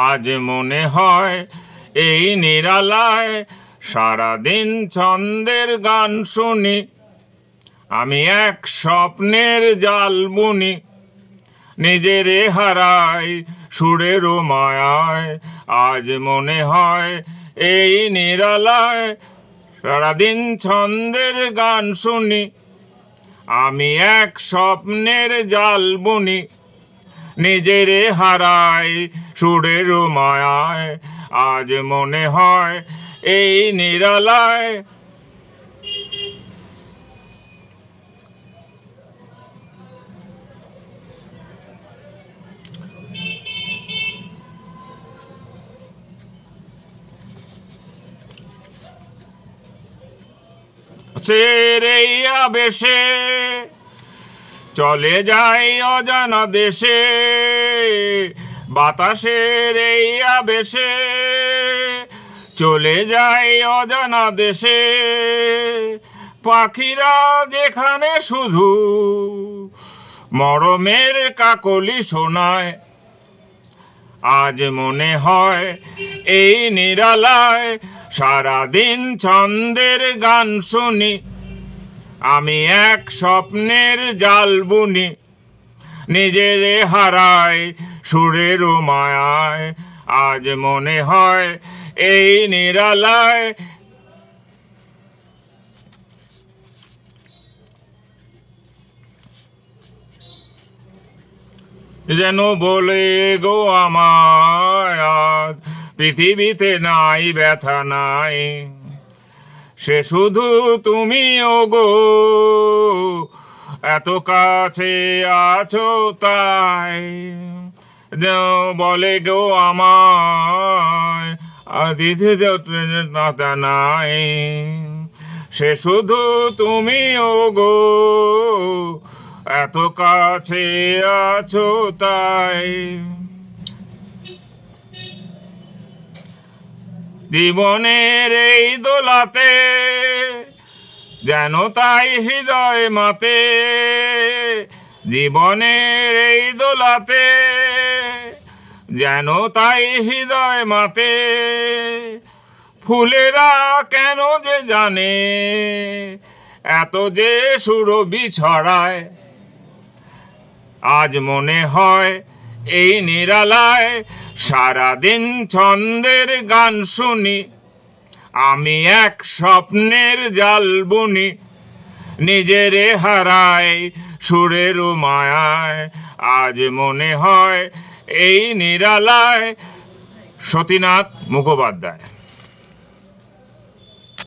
আজ মনে হয় এই নিরালায় সারাদিন ছন্দের গান শুনি, আমি এক স্বপ্নের জাল বুনি, নিজেরে হারাই সুরের মায়ায়। আজ মনে হয় এই নিরালায় সারাদিন ছন্দের গান শুনি, আমি এক স্বপ্নের জাল বুনি, নিজেরে হারাই সুরের মায়ায়। আজ মনে হয় এই নিরালায় এই আবেশে চলে যাই অজানা দেশে, বাতাসের এই আবেশে চলে যাই অজানা দেশে। পাখিরা যেখানে শুধু মরমের কাকলি শোনায়, আজ মনে হয় এই নিরালায় সারাদিন ছন্দের গান শুনি, আমি এক স্বপ্নের জাল বুনি, নিজেরে হারাই সুরের মায়ায়। আজ মনে হয় এই নিরালায় যেন বলে গো আমায় আজ পৃথিবীতে নাই ব্যথা নাই, সে শুধু তুমি ওগো, এত কাছে আছো তাই। বলে গো আমায় আদিতে ব্যথা নাই, সে শুধু তুমি ওগো, এত কাছে আছো তাই। জীবনের এই দোলাতে যেন তাই হৃদয় মাতে, জীবনের এই দোলাতে যেন তাই হৃদয় মাতে। ফুলেরা কেন যে জানে এত যে সুরভি ছড়ায়, আজ মনে হয় এই নিরালায় সারাদিন ছন্দের গান শুনি, আমি এক স্বপ্নের জাল বুনি, নিজেরে হারাই সুরের মায়ায়। আজ মনে হয় এই নিরালায়। সতীনাথ মুখোপাধ্যায়।